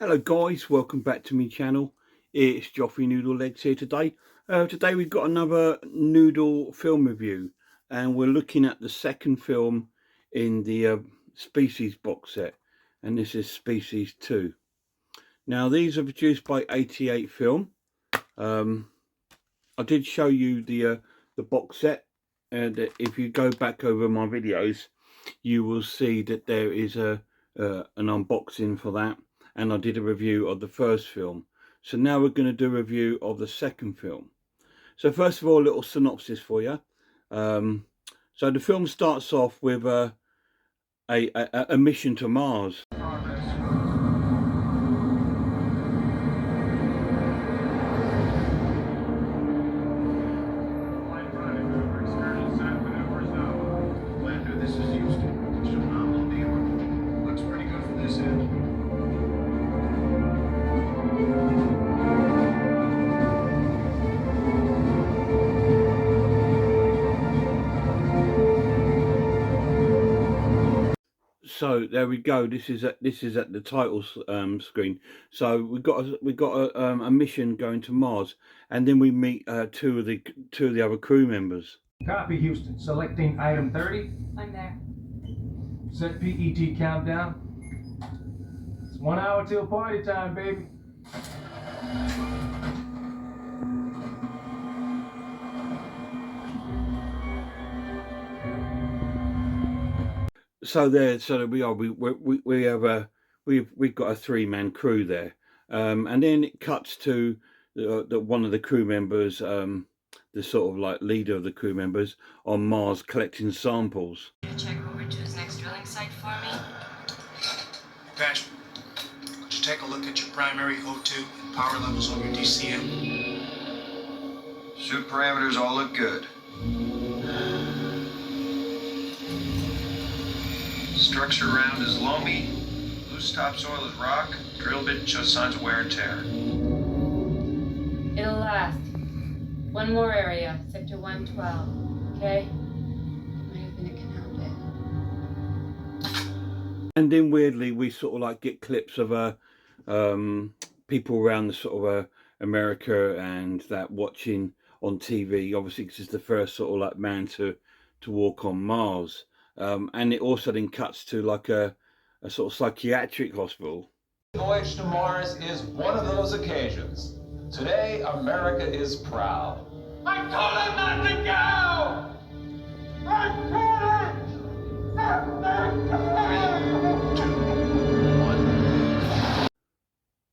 Hello guys, welcome back to my channel. It's Joffrey Noodle Legs here today. Today we've got another Noodle film review, and we're looking at the second film in the Species box set, and this is Species 2. Now these are produced by 88 Film. I did show you the box set, and if you go back over my videos you will see that there is an unboxing for that, and I did a review of the first film. So now we're going to do a review of the second film. So first of all, a little synopsis for you. So the film starts off with a mission to Mars. So there we go. This is at the title screen. So we got a mission going to Mars, and then we meet two of the other crew members. Copy, Houston. Selecting item 30. I'm there. Set PET countdown. It's 1 hour till party time, baby. So there we are. We have we've got a 3-man crew there, and then it cuts to the one of the crew members, the sort of like leader of the crew members on Mars, collecting samples. Check over to his next drilling site for me. Patch, could you take a look at your primary O2 and power levels on your DCM? Suit parameters all look good. Structure round is loamy. Loose topsoil is rock. Drill bit shows signs of wear and tear. It'll last. One more area, sector 112. Okay? Might have been a canal bit. And then weirdly, we sort of like get clips of people around the sort of America and that watching on TV. Obviously, because it's the first sort of like man to walk on Mars. And it also then cuts to like a sort of psychiatric hospital. The voyage to Mars is one of those occasions. Today, America is proud. I told him not to go! I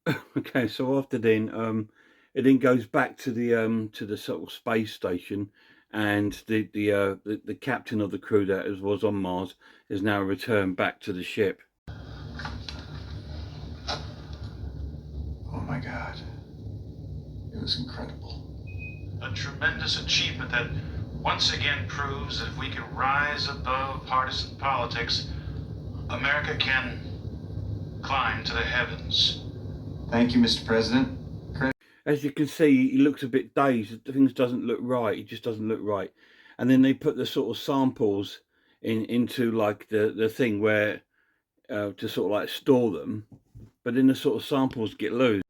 couldn't! Okay, so after then, it then goes back to the sort of space station, and the captain of the crew that was on Mars is now returned back to the ship. Oh my God. It was incredible. A tremendous achievement that once again proves that if we can rise above partisan politics, America can climb to the heavens. Thank you, Mr. President. As you can see, he looks a bit dazed. Things doesn't look right. It just doesn't look right. And then they put the sort of samples into like the thing where to sort of like store them, but then the sort of samples get loose.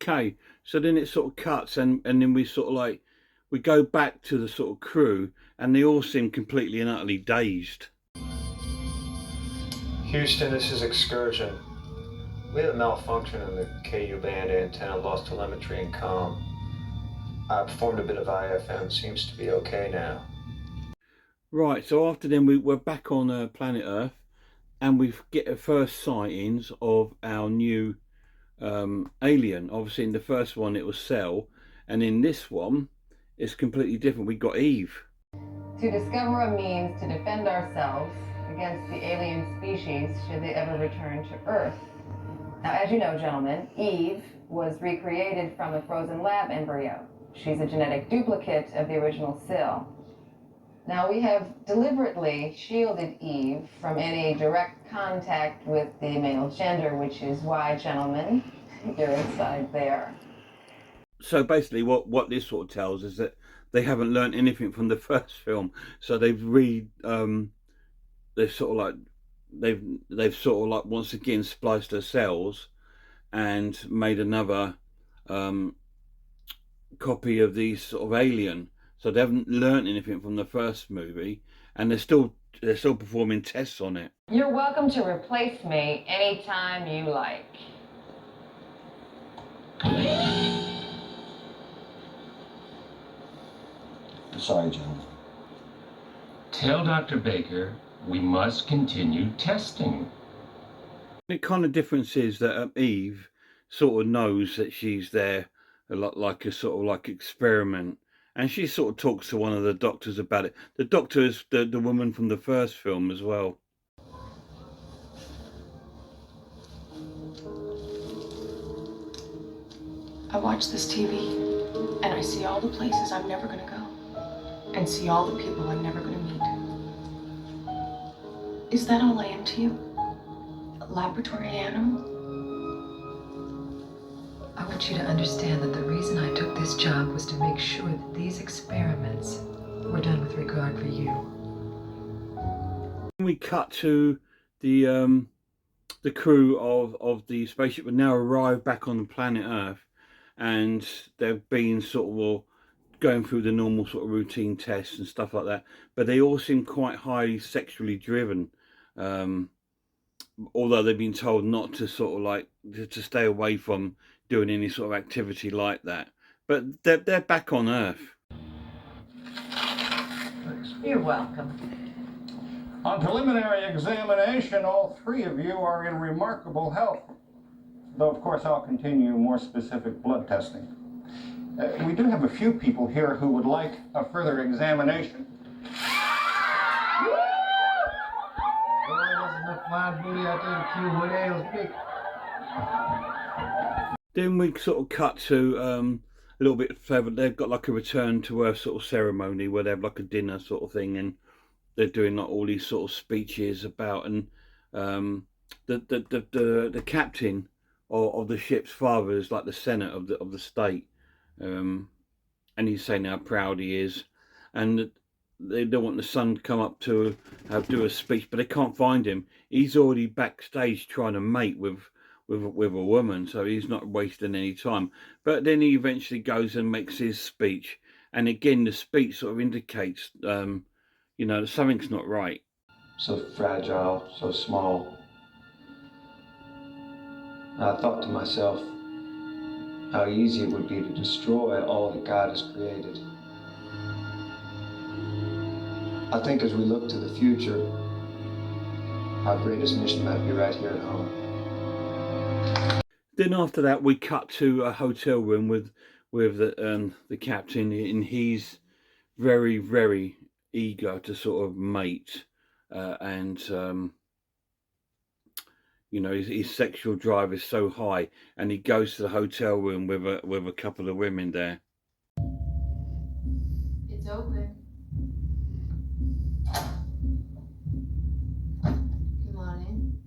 Okay, so then it sort of cuts, and then we sort of like we go back to the sort of crew, and they all seem completely and utterly dazed. Houston, this is Excursion. We had a malfunction in the KU band antenna, lost telemetry and comm. I performed a bit of IFM, seems to be okay now. Right, so after then we're back on planet Earth, and we get the first sightings of our new alien. Obviously in the first one it was Cell, and in this one it's completely different. We got Eve. To discover a means to defend ourselves against the alien species should they ever return to Earth. Now, as you know, gentlemen, Eve was recreated from a frozen lab embryo. She's a genetic duplicate of the original Syl. Now, we have deliberately shielded Eve from any direct contact with the male gender, which is why, gentlemen, you're inside there. So basically what this sort of tells is that they haven't learned anything from the first film. So they've they've sort of like they've sort of like once again spliced their cells and made another copy of the sort of alien. So they haven't learned anything from the first movie, and they're still performing tests on it. You're welcome to replace me anytime you like. Sorry, gentlemen. Tell Dr. Baker we must continue testing. The kind of difference is that Eve sort of knows that she's there a lot like a sort of like experiment, and she sort of talks to one of the doctors about it. The doctor is the woman from the first film as well. I watch this TV and I see all the places I'm never gonna go and see all the people I'm never gonna meet. Is that all I am to you? A laboratory animal? I want you to understand that the reason I took this job was to make sure that these experiments were done with regard for you. We cut to the crew of the spaceship have now arrived back on the planet Earth, and they've been sort of going through the normal sort of routine tests and stuff like that. But they all seem quite highly sexually driven, although they've been told not to sort of like to stay away from doing any sort of activity like that. But they're back on Earth. You're welcome. On preliminary examination, all three of you are in remarkable health. Though, of course, I'll continue more specific blood testing. We do have a few people here who would like a further examination. Then we sort of cut to a little bit further. They've got like a return to Earth sort of ceremony where they have like a dinner sort of thing, and they're doing like all these sort of speeches about, and the captain of the ship's father is like the Senate of the state, and he's saying how proud he is, and they don't want the son to come up to do a speech, but they can't find him. He's already backstage trying to mate with a woman, so he's not wasting any time. But then he eventually goes and makes his speech, and again the speech sort of indicates you know, something's not right. So fragile, so small. And I thought to myself how easy it would be to destroy all that God has created. I think as we look to the future, our greatest mission might be right here at home. Then after that, we cut to a hotel room with the captain, and he's very, very eager to sort of mate, and you know, his sexual drive is so high, and he goes to the hotel room with a couple of women there. It's open. Come on in.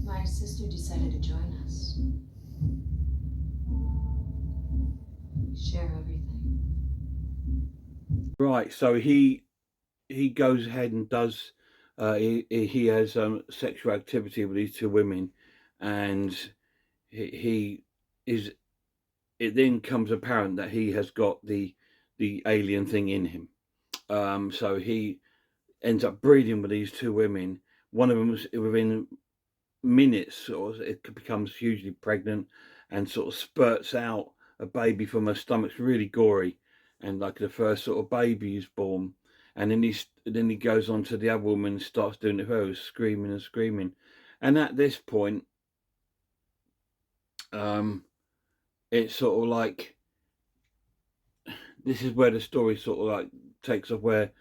My sister decided to join us. We share everything. Right, so he goes ahead and does he has sexual activity with these two women, and he is. It then comes apparent that he has got the alien thing in him. So he ends up breeding with these two women. One of them was within minutes, or it becomes hugely pregnant and sort of spurts out a baby from her stomach. It's really gory, and like the first sort of baby is born, and then he goes on to the other woman and starts doing it to her, screaming and screaming. And at this point, it's sort of like, this is where the story sort of like takes off, where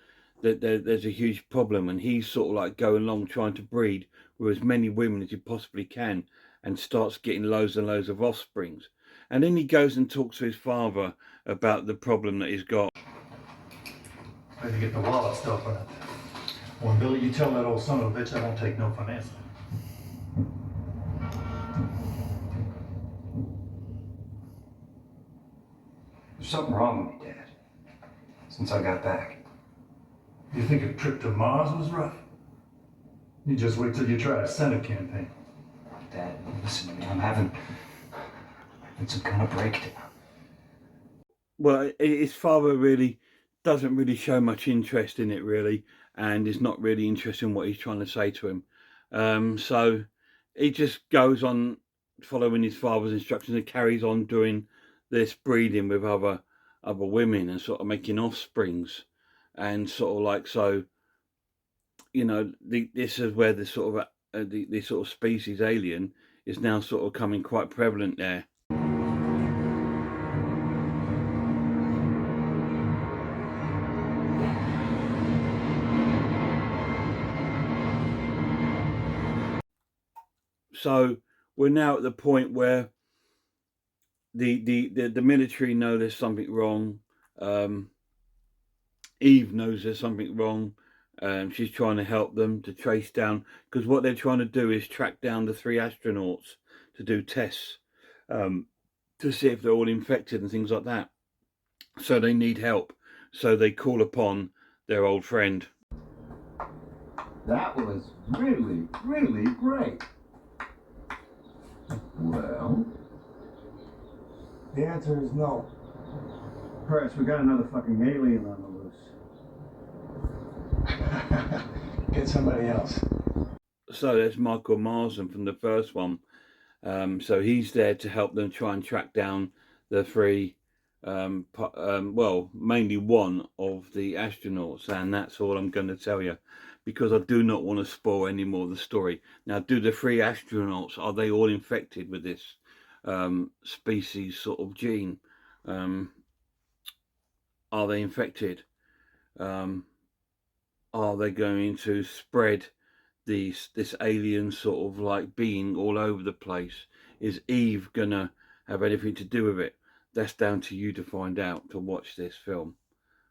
there's a huge problem, and he's sort of like going along trying to breed with as many women as he possibly can, and starts getting loads and loads of offsprings. And then he goes and talks to his father about the problem that he's got. Where'd you get the wallet stuff from? Well, Billy, you tell that old son of a bitch I won't take no for an answer. There's something wrong with me, Dad, since I got back. You think a trip to Mars was rough? You just wait till you try a Senate campaign. Dad, listen to me. I'm having some kind of breakdown. Well, his father really doesn't really show much interest in it, really, and is not really interested in what he's trying to say to him. So he just goes on following his father's instructions and carries on doing this breeding with other women and sort of making offsprings, and sort of like, so, you know, this is where the sort of the sort of species alien is now sort of coming quite prevalent there. So we're now at the point where the military know there's something wrong. Eve knows there's something wrong. She's trying to help them to trace down, because what they're trying to do is track down the 3 astronauts to do tests, to see if they're all infected and things like that. So they need help. So they call upon their old friend. That was really, really great. Well, The answer is no. Perhaps we got another fucking alien on the loose. Get somebody else. So there's Michael Marsden from the first one. So he's there to help them try and track down the 3, well, mainly one of the astronauts, and that's all I'm going to tell you, because I do not want to spoil any more of the story. Now, do the 3 astronauts, are they all infected with this species sort of gene? Are they infected? Are they going to spread this alien sort of like being all over the place? Is Eve gonna have anything to do with it? That's down to you to find out, to watch this film.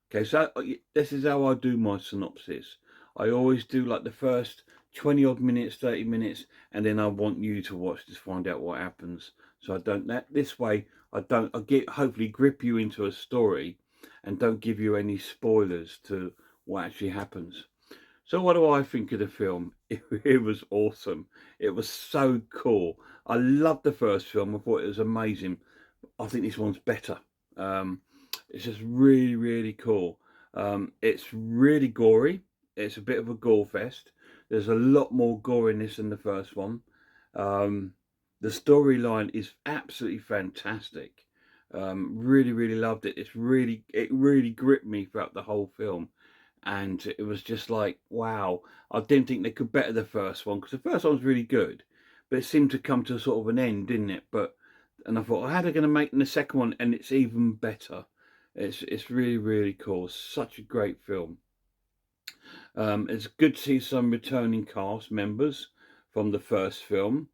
Okay, so this is how I do my synopsis. I always do like the first 20 odd minutes, 30 minutes, and then I want you to watch this, find out what happens. So I don't, this way I hopefully grip you into a story and don't give you any spoilers to what actually happens. So what do I think of the film? It was awesome. It was so cool. I loved the first film. I thought it was amazing. I think this one's better. It's just really, really cool. It's really gory. It's a bit of a gore fest. There's a lot more gore in this than the first one. The storyline is absolutely fantastic. Really, really loved it. It really gripped me throughout the whole film. And it was just like, wow. I didn't think they could better the first one, because the first one was really good, but it seemed to come to sort of an end, didn't it? And I thought, how are they going to make the second one? And it's even better. It's really, really cool. Such a great film. It's good to see some returning cast members from the first film.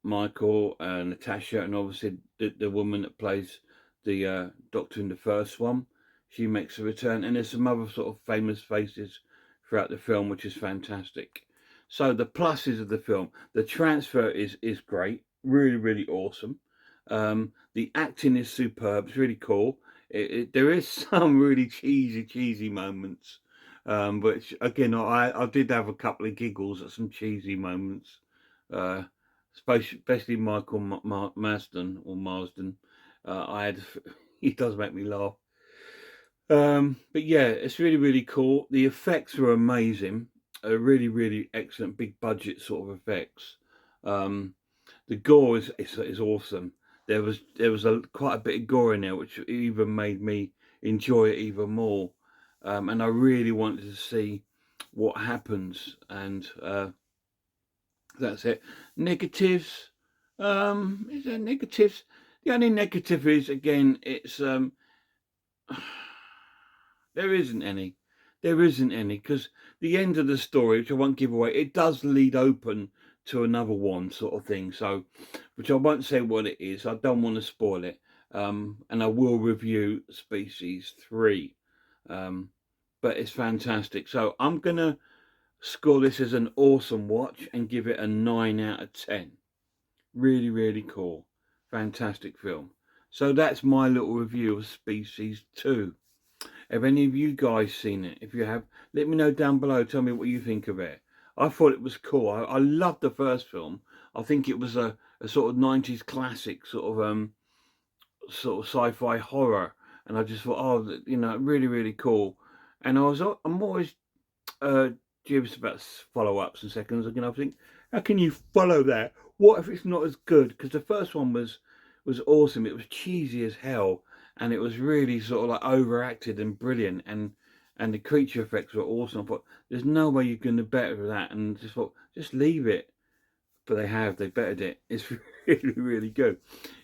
Michael and Natasha, and obviously the woman that plays the doctor in the first one. She makes a return, and there's some other sort of famous faces throughout the film, which is fantastic. So the pluses of the film: the transfer is great, really, really awesome. The acting is superb. It's really cool. There is some really cheesy moments, which again I did have a couple of giggles at some cheesy moments, especially Michael Marsden or Marsden. He does make me laugh. But yeah, it's really, really cool. The effects were amazing. Really, really excellent, big budget sort of effects. The gore is awesome. There was quite a bit of gore in there, which even made me enjoy it even more. And I really wanted to see what happens. And that's it. Negatives. Is there negatives? The only negative is, again, it's there isn't any. There isn't any, because the end of the story, which I won't give away, it does lead open to another one sort of thing. So, which I won't say what it is. I don't want to spoil it. And I will review Species 3. But it's fantastic. So I'm going to score this as an awesome watch and give it a 9 out of 10. Really, really cool. Fantastic film. So that's my little review of Species 2. Have any of you guys seen it? If you have, let me know down below. Tell me what you think of it. I thought it was cool. I loved the first film. I think it was a sort of 90s classic sort of sci-fi horror. And I just thought, oh, you know, really, really cool. And I'm always dubious about follow-ups and seconds. You know, I think, how can you follow that? What if it's not as good? Because the first one was awesome. It was cheesy as hell, and it was really sort of like overacted and brilliant, and the creature effects were awesome. I thought, there's no way you're going to better that, and just thought, just leave it. But they bettered it. It's really, really good.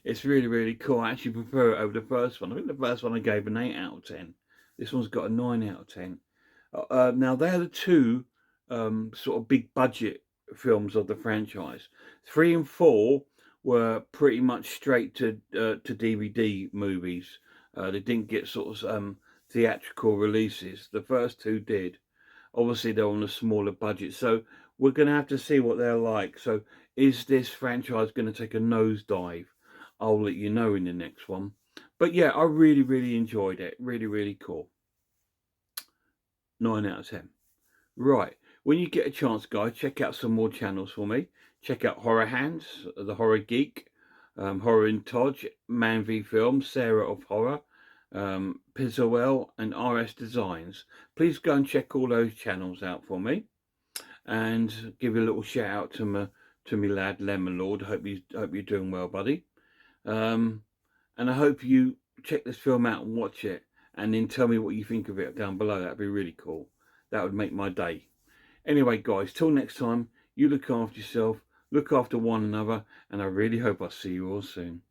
It's really, really cool. I actually prefer it over the first one. I think the first one I gave an 8 out of 10. This one's got a 9 out of 10. Now, they're the two sort of big budget films of the franchise. 3 and 4 were pretty much straight to DVD movies. They didn't get sort of theatrical releases. The first two did. Obviously, they're on a smaller budget, so we're going to have to see what they're like. So, is this franchise going to take a nosedive? I'll let you know in the next one. But yeah, I really, really enjoyed it. Really, really cool. 9 out of 10. Right, when you get a chance, guys, check out some more channels for me. Check out Horror Hands, The Horror Geek, Horror in Todge, Man v Film, Sarah of Horror, Pizzowell, and RS Designs. Please go and check all those channels out for me, and give a little shout out to me lad Lemon Lord. Hope you're doing well, buddy. And I hope you check this film out and watch it, and then tell me what you think of it down below. That'd be really cool. That would make my day. Anyway, guys, till next time, you look after yourself, look after one another, and I really hope I'll see you all soon.